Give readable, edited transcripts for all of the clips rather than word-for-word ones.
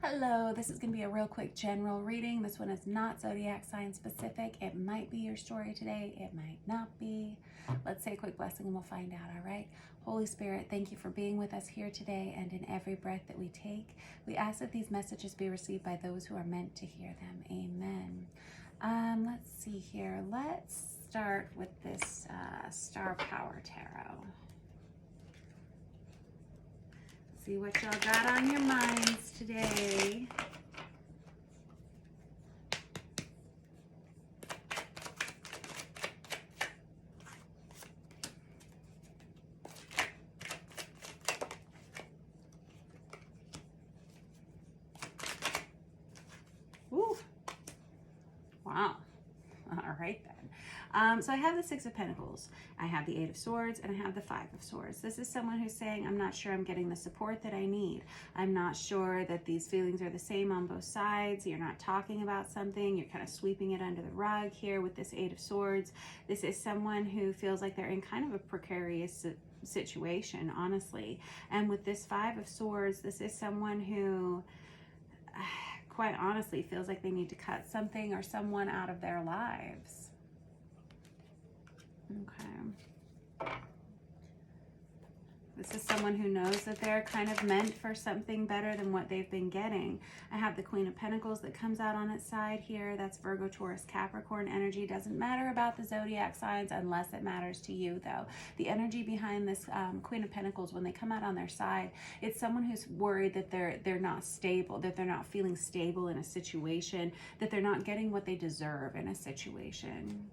Hello, this is going to be a real quick general reading. This one is not zodiac sign specific. It might be your story today. It might not be. Let's say a quick blessing and we'll find out, all right? Holy Spirit, thank you for being with us here today and in every breath that we take. We ask that these messages be received by those who are meant to hear them. Amen. Let's see here. Let's start with this Star Power Tarot. See what y'all got on your minds today. Ooh. Wow. All right then. So I have the Six of Pentacles, I have the Eight of Swords, and I have the Five of Swords. This is someone who's saying, I'm not sure I'm getting the support that I need. I'm not sure that these feelings are the same on both sides. You're not talking about something. You're kind of sweeping it under the rug here with this Eight of Swords. This is someone who feels like they're in kind of a precarious situation, honestly. And with this Five of Swords, this is someone who quite honestly feels like they need to cut something or someone out of their lives. Okay. This is someone who knows that they're kind of meant for something better than what they've been getting. I have the Queen of Pentacles that comes out on its side here. That's Virgo, Taurus, Capricorn energy. Doesn't matter about the zodiac signs unless it matters to you, though. The energy behind this Queen of Pentacles, when they come out on their side, it's someone who's worried that they're not stable, that they're not feeling stable in a situation, that they're not getting what they deserve in a situation.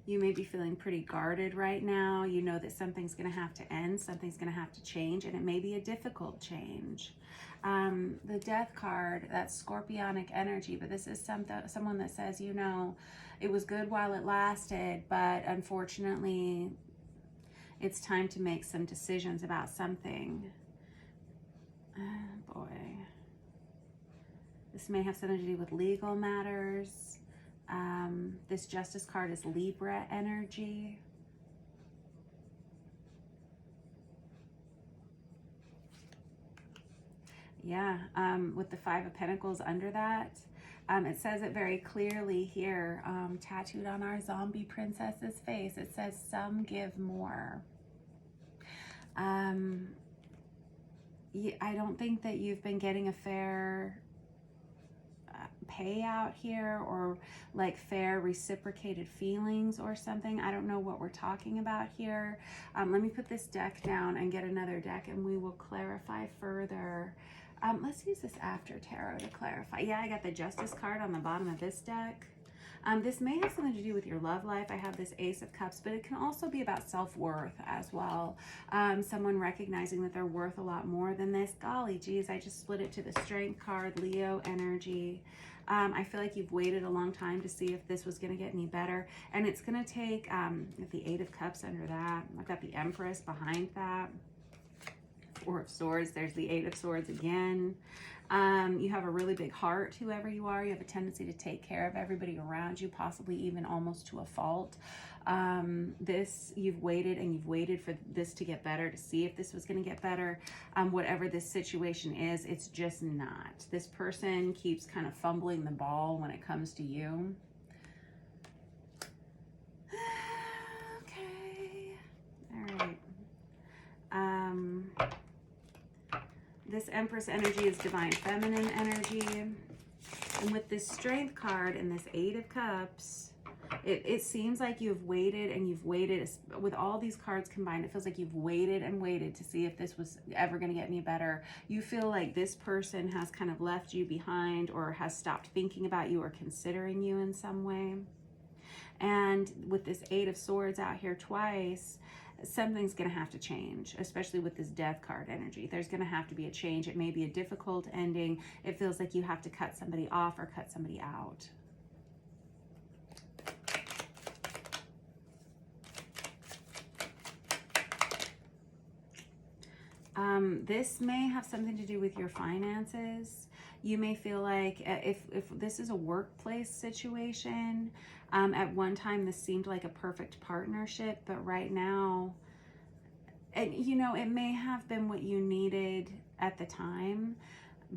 You may be feeling pretty guarded right now. You know that something's going to have to end, something's going to have to change, and it may be a difficult change. The Death card, that's Scorpionic energy, but this is someone that says, you know, it was good while it lasted, but unfortunately, it's time to make some decisions about something. Boy. This may have something to do with legal matters. This Justice card is Libra energy. Yeah, with the Five of Pentacles under that, it says it very clearly here, tattooed on our zombie princess's face. It says, some give more. I don't think that you've been getting a fair payout here, or like fair reciprocated feelings or something. I don't know what we're talking about here. Let me put this deck down and get another deck and we will clarify further. Let's use this after tarot to clarify. Yeah, I got the Justice card on the bottom of this deck. This may have something to do with your love life. I have this Ace of Cups, but it can also be about self-worth as well. Someone recognizing that they're worth a lot more than this. Golly geez, I just split it to the Strength card, Leo energy. I feel like you've waited a long time to see if this was going to get any better. And it's going to take the Eight of Cups under that. I've got the Empress behind that. Four of Swords. There's the Eight of Swords again. You have a really big heart, whoever you are. You have a tendency to take care of everybody around you, possibly even almost to a fault. You've waited and you've waited for this to get better, to see if this was going to get better. Whatever this situation is, it's just not. This person keeps kind of fumbling the ball when it comes to you. Okay. All right. This Empress energy is divine feminine energy. And with this Strength card and this Eight of Cups, it seems like you've waited and you've waited. With all these cards combined, it feels like you've waited and waited to see if this was ever going to get any better. You feel like this person has kind of left you behind or has stopped thinking about you or considering you in some way. And with this Eight of Swords out here twice, something's going to have to change, especially with this Death card energy. There's going to have to be a change. It may be a difficult ending. It feels like you have to cut somebody off or cut somebody out. This may have something to do with your finances. You may feel like if this is a workplace situation, at one time this seemed like a perfect partnership, but right now, and you know, it may have been what you needed at the time.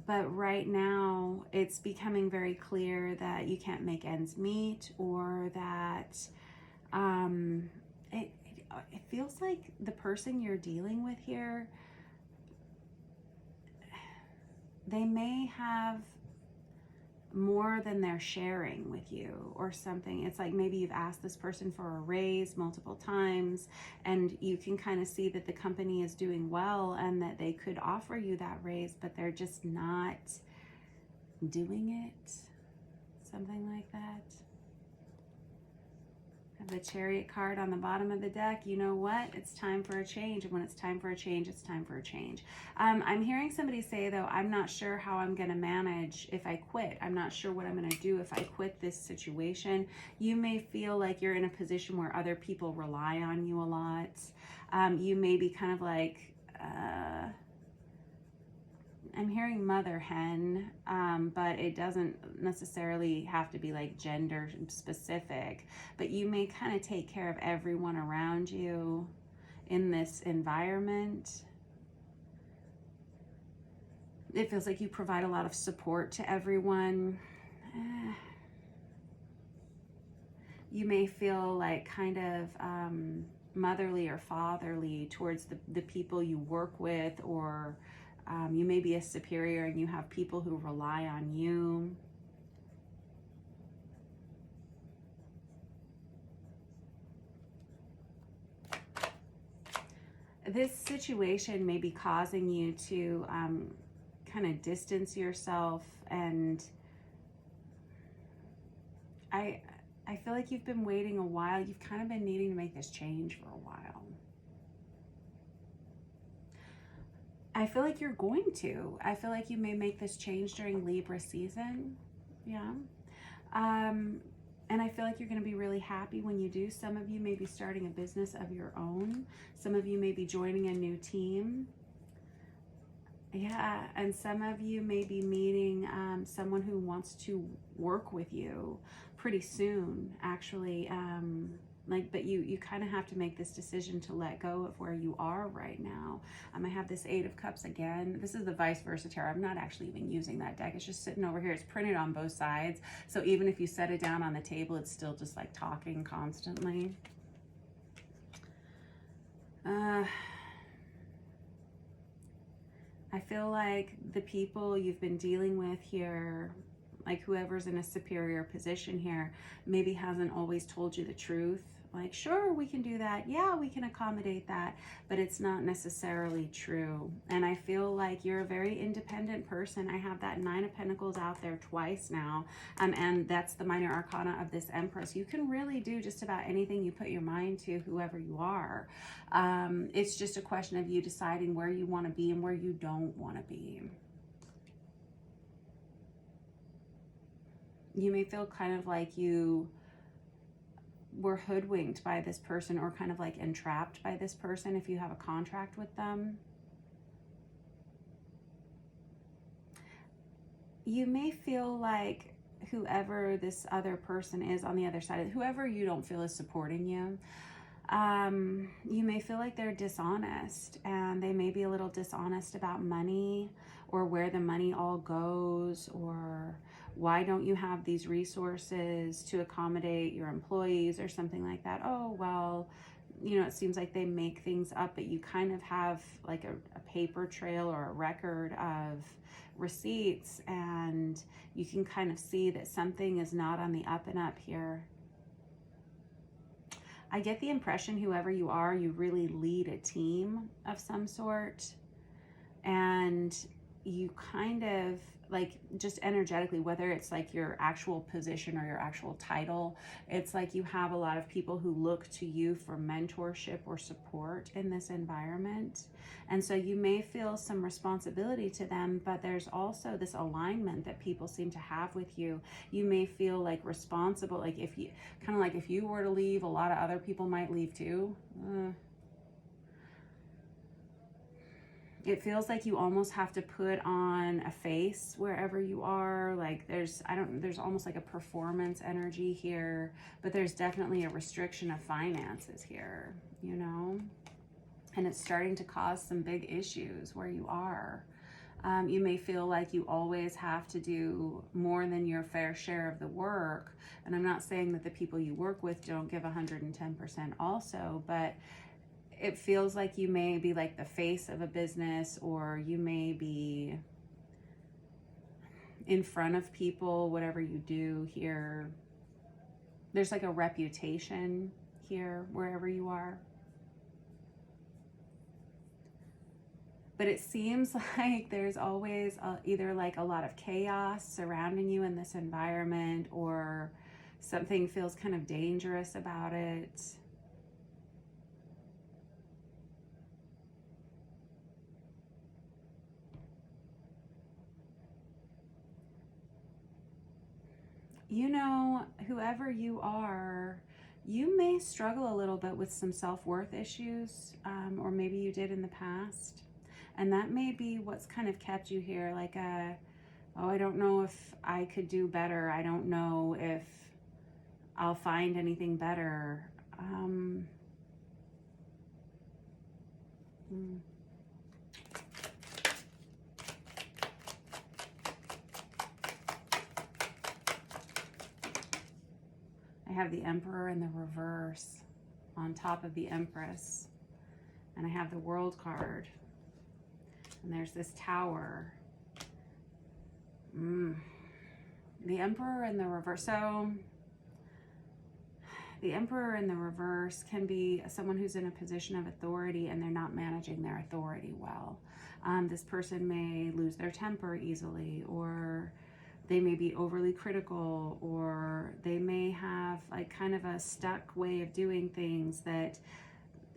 But right now, it's becoming very clear that you can't make ends meet, or that it feels like the person you're dealing with here, they may have more than they're sharing with you or something. It's like maybe you've asked this person for a raise multiple times, and you can kind of see that the company is doing well and that they could offer you that raise, but they're just not doing it. Something like that. Have the Chariot card on the bottom of the deck. You know what? It's time for a change. And when it's time for a change, it's time for a change. I'm hearing somebody say, though, I'm not sure how I'm going to manage if I quit. I'm not sure what I'm going to do if I quit this situation. You may feel like you're in a position where other people rely on you a lot. You may be kind of like... I'm hearing mother hen, but it doesn't necessarily have to be like gender specific, but you may kind of take care of everyone around you in this environment. It feels like you provide a lot of support to everyone. You may feel like kind of motherly or fatherly towards the people you work with, or you may be a superior and you have people who rely on you. This situation may be causing you to kind of distance yourself, and I feel like you've been waiting a while. You've kind of been needing to make this change for a while. I feel like you're going to. I feel like you may make this change during Libra season. Yeah. And I feel like you're going to be really happy when you do. Some of you may be starting a business of your own. Some of you may be joining a new team. Yeah. And some of you may be meeting someone who wants to work with you pretty soon, actually. But you kind of have to make this decision to let go of where you are right now. I have this Eight of Cups again. This is the vice versa tarot. I'm not actually even using that deck. It's just sitting over here. It's printed on both sides. So even if you set it down on the table, it's still just like talking constantly. I feel like the people you've been dealing with here, like whoever's in a superior position here, maybe hasn't always told you the truth. Like, sure, we can do that. Yeah, we can accommodate that, but it's not necessarily true. And I feel like you're a very independent person. I have that Nine of Pentacles out there twice now. And that's the minor arcana of this Empress. You can really do just about anything you put your mind to, whoever you are. It's just a question of you deciding where you want to be and where you don't want to be. You may feel kind of like you were hoodwinked by this person, or kind of like entrapped by this person if you have a contract with them. You may feel like whoever this other person is on the other side, whoever you don't feel is supporting you, you may feel like they're dishonest, and they may be a little dishonest about money, or where the money all goes, or why don't you have these resources to accommodate your employees or something like that. Oh, well, you know, it seems like they make things up, but you kind of have like a paper trail or a record of receipts, and you can kind of see that something is not on the up and up here. I get the impression, whoever you are, you really lead a team of some sort, and you kind of like, just energetically, whether it's like your actual position or your actual title, it's like you have a lot of people who look to you for mentorship or support in this environment. And so you may feel some responsibility to them, but there's also this alignment that people seem to have with you. You may feel like responsible, like if you, kind of like if you were to leave, a lot of other people might leave too. It feels like you almost have to put on a face wherever you are. Like there's almost like a performance energy here, but there's definitely a restriction of finances here, you know? And it's starting to cause some big issues where you are. You may feel like you always have to do more than your fair share of the work. And I'm not saying that the people you work with don't give 110% also, but it feels like you may be like the face of a business, or you may be in front of people, whatever you do here. There's like a reputation here, wherever you are. But it seems like there's always either like a lot of chaos surrounding you in this environment, or something feels kind of dangerous about it. You know, whoever you are, you may struggle a little bit with some self-worth issues, or maybe you did in the past. And that may be what's kind of kept you here, like oh, I don't know if I could do better. I don't know if I'll find anything better. I have the Emperor in the reverse on top of the Empress. And I have the World card. And there's this Tower. The Emperor in the reverse. So the Emperor in the reverse can be someone who's in a position of authority and they're not managing their authority well. This person may lose their temper easily, or they may be overly critical, or they may have like kind of a stuck way of doing things that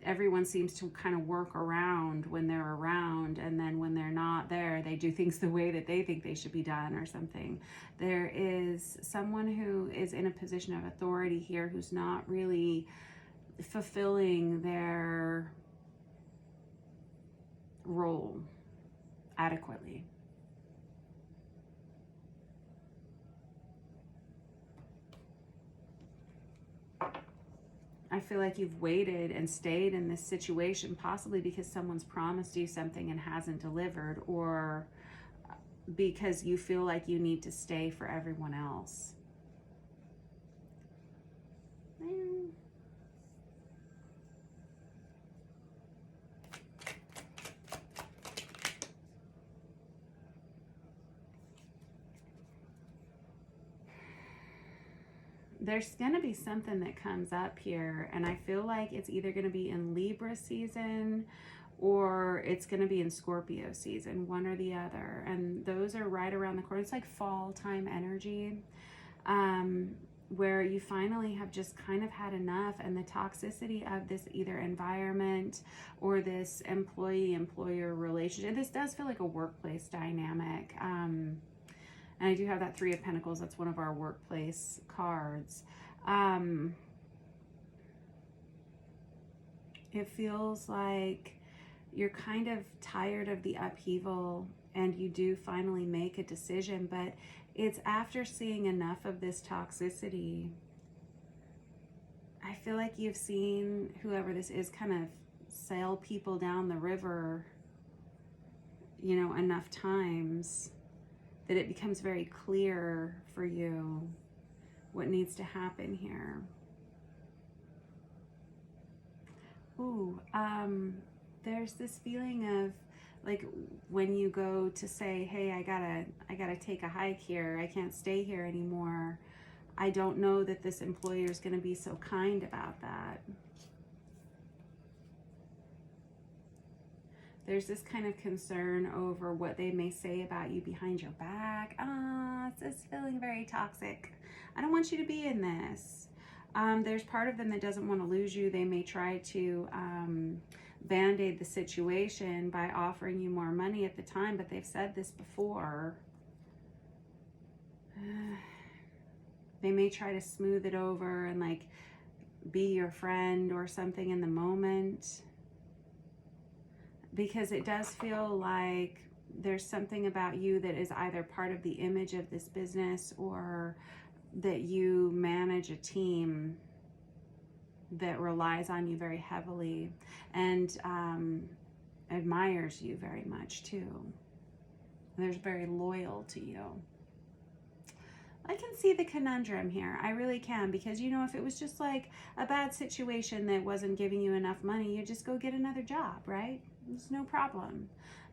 everyone seems to kind of work around when they're around, and then when they're not there, they do things the way that they think they should be done or something. There is someone who is in a position of authority here who's not really fulfilling their role adequately. I feel like you've waited and stayed in this situation, possibly because someone's promised you something and hasn't delivered, or because you feel like you need to stay for everyone else. There's going to be something that comes up here, and I feel like it's either going to be in Libra season or it's going to be in Scorpio season, one or the other. And those are right around the corner. It's like fall time energy, where you finally have just kind of had enough, and the toxicity of this either environment or this employee-employer relationship. This does feel like a workplace dynamic. And I do have that Three of Pentacles. That's one of our workplace cards. It feels like you're kind of tired of the upheaval, and you do finally make a decision, but it's after seeing enough of this toxicity. I feel like you've seen whoever this is kind of sail people down the river, you know, enough times that it becomes very clear for you what needs to happen here. Ooh, there's this feeling of like when you go to say, hey, I gotta take a hike here. I can't stay here anymore. I don't know that this employer is going to be so kind about that. There's this kind of concern over what they may say about you behind your back. It's feeling very toxic. I don't want you to be in this. There's part of them that doesn't want to lose you. They may try to band-aid the situation by offering you more money at the time, but they've said this before. They may try to smooth it over and like be your friend or something in the moment, because it does feel like there's something about you that is either part of the image of this business, or that you manage a team that relies on you very heavily and admires you very much too. They're very loyal to you. I can see the conundrum here. I really can, because, you know, if it was just like a bad situation that wasn't giving you enough money, you just go get another job, right? It's no problem.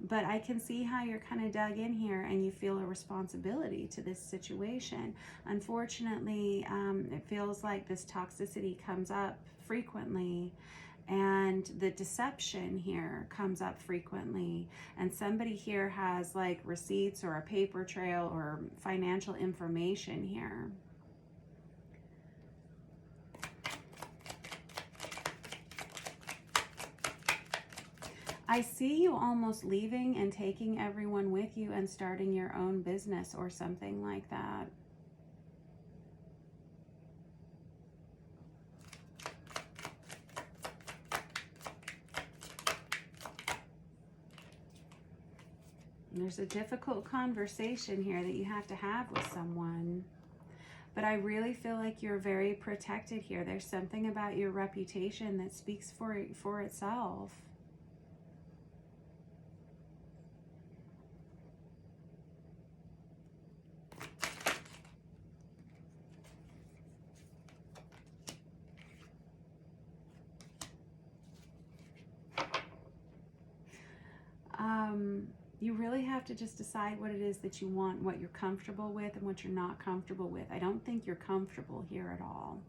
But I can see how you're kind of dug in here and you feel a responsibility to this situation. Unfortunately, it feels like this toxicity comes up frequently, and the deception here comes up frequently, and somebody here has like receipts or a paper trail or financial information here. I see you almost leaving and taking everyone with you and starting your own business or something like that. There's a difficult conversation here that you have to have with someone. But I really feel like you're very protected here. There's something about your reputation that speaks for itself. You really have to just decide what it is that you want, what you're comfortable with and what you're not comfortable with. I don't think you're comfortable here at all.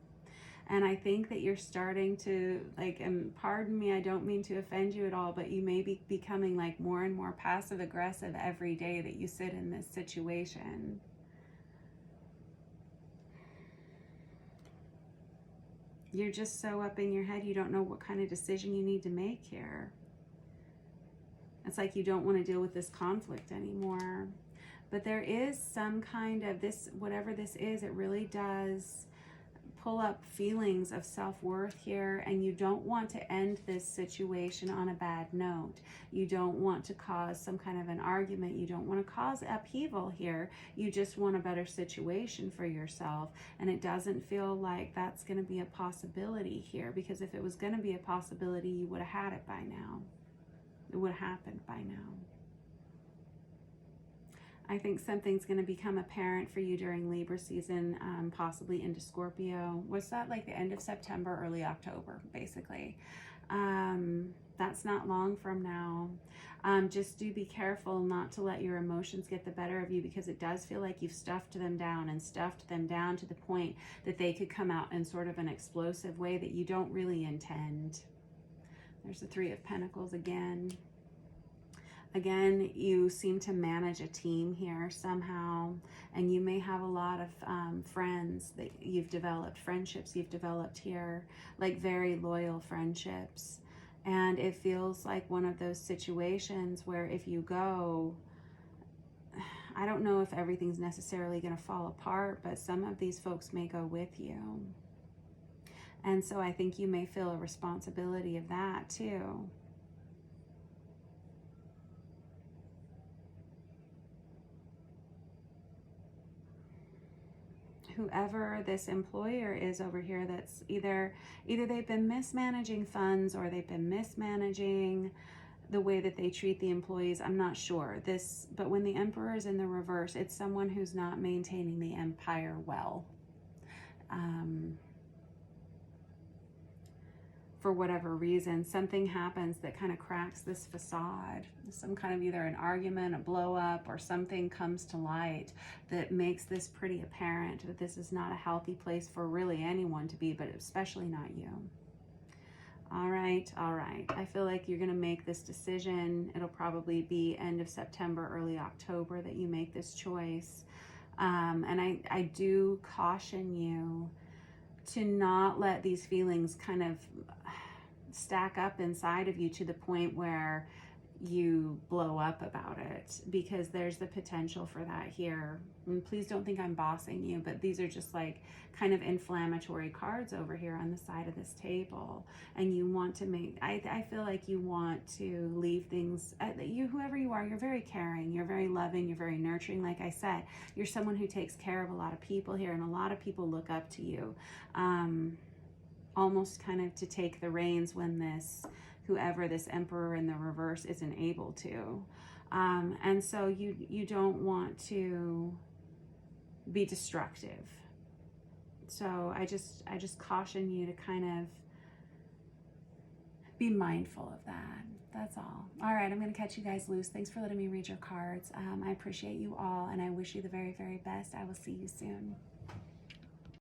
And I think that you're starting to, like, and pardon me, I don't mean to offend you at all, but you may be becoming like more and more passive aggressive every day that you sit in this situation. You're just so up in your head, you don't know what kind of decision you need to make here. It's like you don't want to deal with this conflict anymore. But there is some kind of this, whatever this is, it really does pull up feelings of self-worth here, and you don't want to end this situation on a bad note. You don't want to cause some kind of an argument. You don't want to cause upheaval here. You just want a better situation for yourself, and it doesn't feel like that's going to be a possibility here, because if it was going to be a possibility, you would have had it by now. It would have happened by now. I think something's going to become apparent for you during Libra season, possibly into Scorpio. What's that, like the end of September, early October, basically. That's not long from now. Just do be careful not to let your emotions get the better of you, because it does feel like you've stuffed them down to the point that they could come out in sort of an explosive way that you don't really intend. There's the Three of Pentacles again. Again, you seem to manage a team here somehow, and you may have a lot of friends that you've developed, friendships you've developed here, like very loyal friendships. And it feels like one of those situations where if you go, I don't know if everything's necessarily going to fall apart, but some of these folks may go with you. And so I think you may feel a responsibility of that too. Whoever this employer is over here, that's either they've been mismanaging funds or they've been mismanaging the way that they treat the employees. I'm not sure but when the Emperor is in the reverse, it's someone who's not maintaining the empire well. For whatever reason, something happens that kind of cracks this facade. Some kind of either an argument, a blow up, or something comes to light that makes this pretty apparent that this is not a healthy place for really anyone to be, but especially not you. All right. I feel like you're going to make this decision. It'll probably be end of September, early October that you make this choice. And I do caution you to not let these feelings kind of stack up inside of you to the point where you blow up about it, because there's the potential for that here. And please don't think I'm bossing you, but these are just like kind of inflammatory cards over here on the side of this table. And you want to make, I feel like you want to leave things, whoever you are, you're very caring, you're very loving, you're very nurturing. Like I said, you're someone who takes care of a lot of people here, and a lot of people look up to you, almost kind of to take the reins when whoever this Emperor in the reverse isn't able to. And so you don't want to be destructive. So I just caution you to kind of be mindful of that. That's all. All right, I'm going to catch you guys loose. Thanks for letting me read your cards. I appreciate you all, and I wish you the very, very best. I will see you soon.